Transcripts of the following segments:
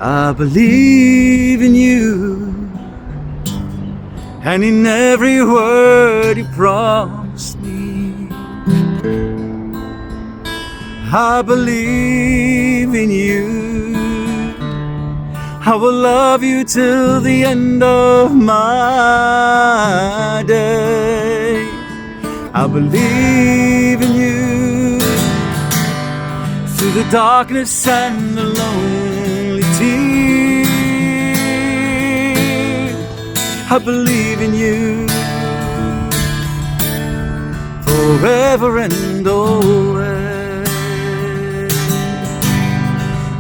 I believe in you, and in every word you promised me. I believe in you, I will love you till the end of my days. I believe in you, through the darkness and the lonely tears. I believe in you, forever and always.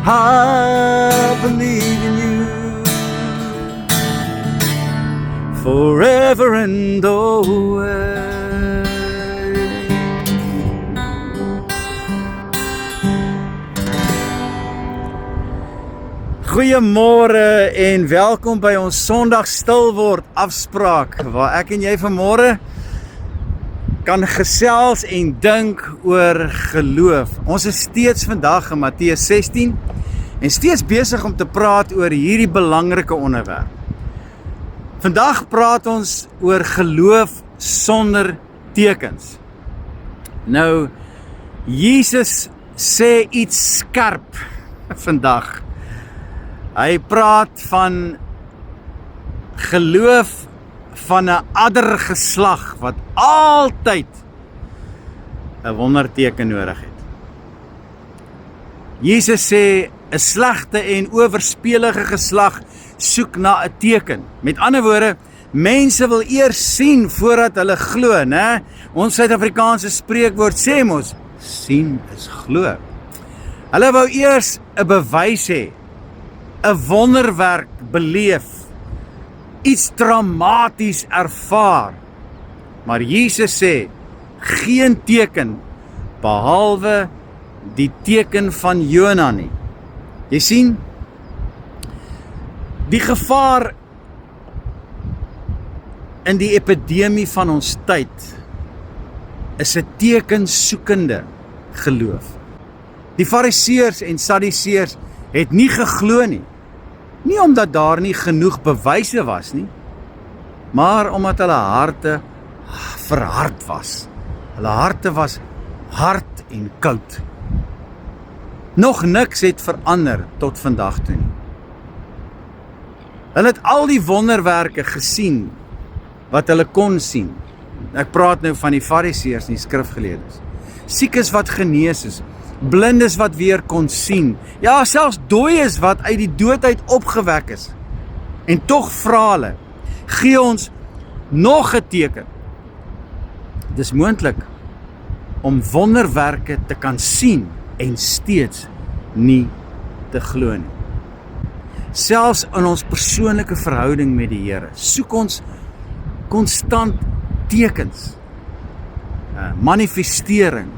I believe in you, forever and always. Goeiemôre en welkom by ons Sondag Stilword afspraak, waar ek en jy vanmôre kan gesels en dink oor geloof. Ons is steeds vandag in Matteus 16 en steeds besig om te praat oor hierdie belangrike onderwerp. Vandag praat ons oor geloof sonder tekens. Nou, Jesus sê iets skerp vandag. Hy praat van geloof van 'n addergeslag wat altyd 'n wonderteken nodig het. Jesus sê 'n slegte en oorspelige geslag soek na 'n teken. Met ander woorde, mense wil eers sien voordat hulle glo, né? Ons Suid-Afrikaanse spreekwoord sê mos, sien is glo. Hulle wou eers 'n bewys hê, 'n wonderwerk beleef, iets dramaties ervaar. Maar Jesus sê, geen teken behalwe die teken van Jona nie. Jy sien, die gevaar in die epidemie van ons tyd is 'n tekensoekende geloof. Die Fariseërs en Sadduseërs het nie geglo nie. Nie omdat daar nie genoeg bewyse was nie, maar omdat hulle harte verhard was. Hulle harte was hard en koud. Nog niks het verander tot vandag toe nie. Hulle het al die wonderwerke gesien wat hulle kon sien. Ek praat nou van die Fariseërs en die skrifgeleerdes. Siekes wat genees is, blindes wat weer kon sien, ja, selfs dooies wat uit die dood uit opgewek is. En tog vra hulle, gee ons nog 'n teken. Dis moontlik om wonderwerke te kan sien en steeds nie te glo nie. Selfs in ons persoonlike verhouding met die Here soek ons konstant tekens, manifestering.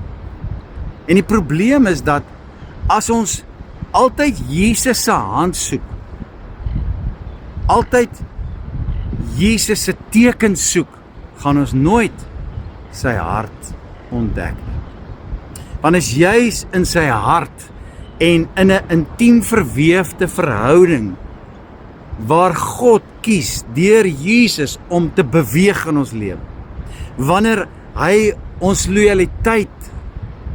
En die probleem is dat as ons altyd Jesus se hand soek, altyd Jesus se teken soek, gaan ons nooit sy hart ontdek nie. Want is juis in sy hart en in 'n intiem verweefde verhouding waar God kies deur Jesus om te beweeg in ons lewe. Wanneer hy ons lojaliteit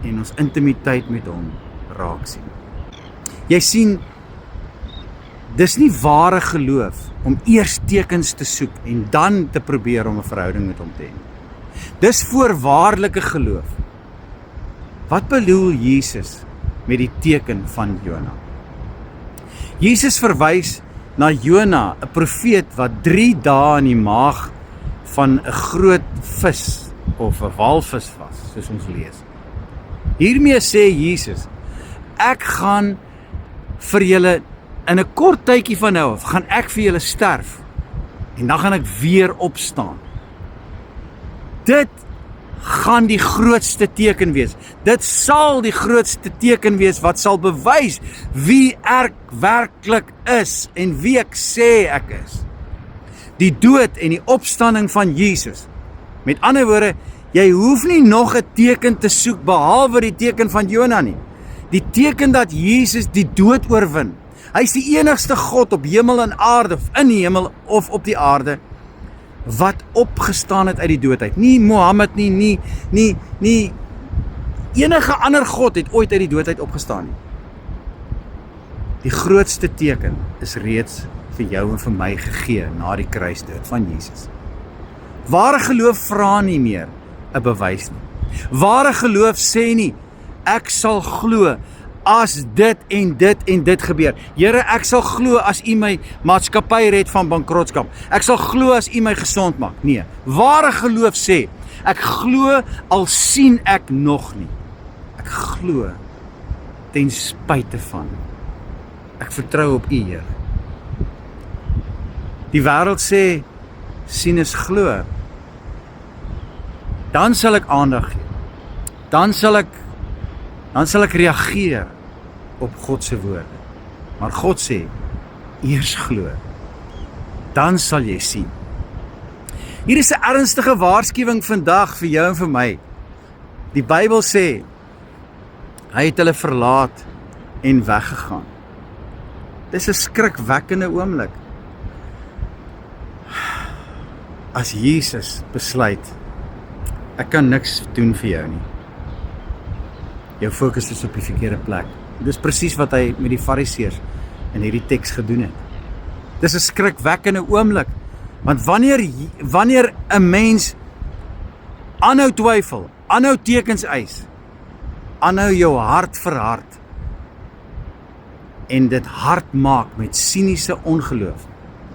en ons intimiteit met hom raak sien. Jy sien, dis nie ware geloof om eers tekens te soek en dan te probeer om 'n verhouding met hom te hê. Dis voorwaardelike geloof. Wat bedoel Jesus met die teken van Jona? Jesus verwys na Jona, 'n profeet wat 3 dae in die maag van 'n groot vis of 'n walvis was, soos ons lees. Hiermee sê Jesus, ek gaan vir julle in 'n kort tydjie van nou af, gaan ek vir julle sterf en dan gaan ek weer opstaan. Dit gaan die grootste teken wees. Dit sal die grootste teken wees wat sal bewys wie ek werklik is en wie ek sê ek is. Die dood en die opstanding van Jesus. Met ander woorde, jy hoef nie nog 'n teken te soek behalwe die teken van Jona nie. Die teken dat Jesus die dood oorwin, Hy is die enigste God op hemel en aarde, of in die hemel of op die aarde, wat opgestaan het uit die dood uit. Nie Mohammed nie enige ander God het ooit uit die dood uit opgestaan nie. Die grootste teken is reeds vir jou en vir my gegee na die kruisdood van Jesus. Ware geloof vra nie meer 'n bewys nie. Ware geloof sê nie, ek sal glo as dit en dit en dit gebeur. Here, ek sal glo as U my maatskappy red van bankrotskap. Ek sal glo as U my gesond maak. Nee, ware geloof sê, ek glo al sien ek nog nie. Ek glo ten spyte van. Ek vertrou op U, Here. Die wêreld sê, sien is glo. Dan sal ek aandag gee. Dan sal ek reageer op God se woorde. Maar God sê, eers glo. Dan sal jy sien. Hier is 'n ernstige waarskuwing vandag vir jou en vir my. Die Bybel sê, hy het hulle verlaat en weggegaan. Dis 'n skrikwekkende oomblik. As Jesus besluit, ek kan niks doen vir jou nie. Jou fokus is op die verkeerde plek. Dis presies wat hy met die Fariseërs in hierdie teks gedoen het. Dis 'n skrikwekkende oomblik, want wanneer 'n mens aanhou twyfel, aanhou tekens eis, aanhou jou hart verhard en dit hard maak met siniese ongeloof,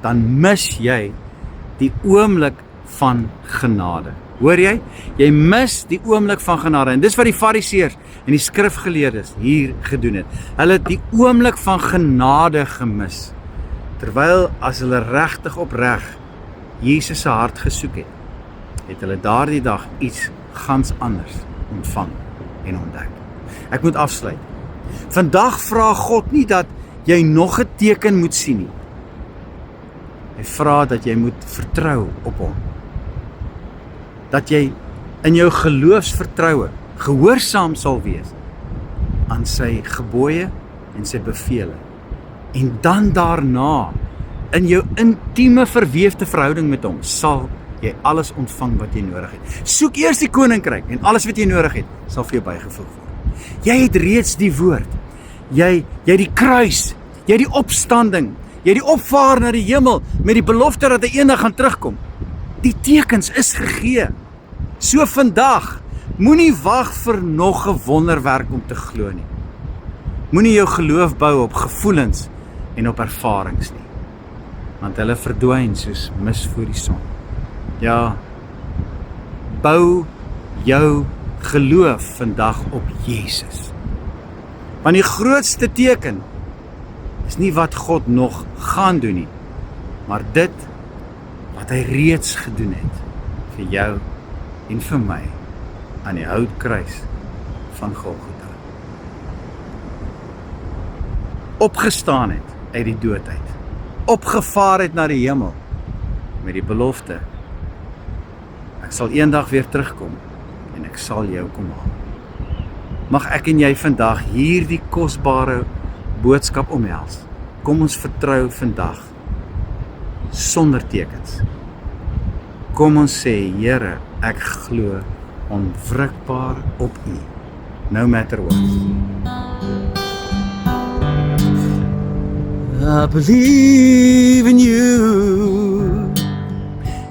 dan mis jy die oomblik van genade. Hoor jy? Jy mis die oomblik van genade. En dis wat die Fariseërs en die skrifgeleerdes hier gedoen het. Hulle het die oomblik van genade gemis. Terwyl as hulle regtig opreg Jesus se hart gesoek het, het hulle daardie dag iets gans anders ontvang en ontdek. Ek moet afsluit. Vandag vra God nie dat jy nog 'n teken moet sien nie. Hy vra dat jy moet vertrou op hom. Dat jy in jou geloofsvertroue gehoorsaam sal wees aan sy gebooie en sy bevele. En dan daarna, in jou intieme verweefde verhouding met hom, sal jy alles ontvang wat jy nodig het. Soek eers die koninkryk en alles wat jy nodig het, sal vir jou bygevoeg word. Jy het reeds die woord. Jy die kruis, jy die opstanding, jy die opvaar na die hemel met die belofte dat hy eendag gaan terugkom. Die tekens is gegee. So vandag, moenie wag vir nog 'n wonderwerk om te glo nie. Moenie jou geloof bou op gevoelens en op ervarings nie, want hulle verdwyn soos mis voor die son. Ja, bou jou geloof vandag op Jesus. Want die grootste teken is nie wat God nog gaan doen nie, maar dit wat hy reeds gedoen het vir jou en vir my aan die houtkruis van Golgotha. Opgestaan het uit die dood uit, opgevaar het na die hemel met die belofte, ek sal eendag weer terugkom en ek sal jou kom haal. Mag ek en jy vandag hierdie kosbare boodskap omhels. Kom ons vertrou vandag sonder tekens. Kom ons sê, Here, ek glo onwrikbaar op U, no matter what. I believe in you,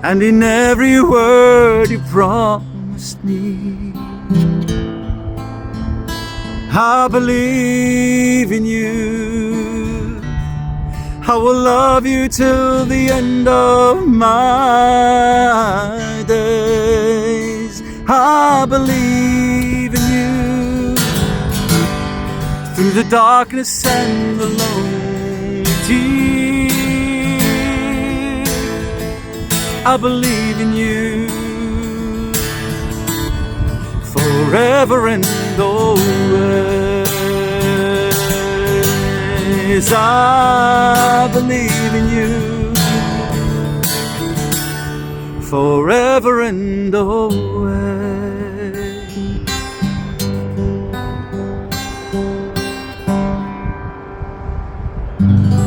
and in every word you promised me. I believe in you. I will love you till the end of my days. I believe in you. Through the darkness and the lonely, I believe in you. Forever and always, I believe in you. Forever and always. nie.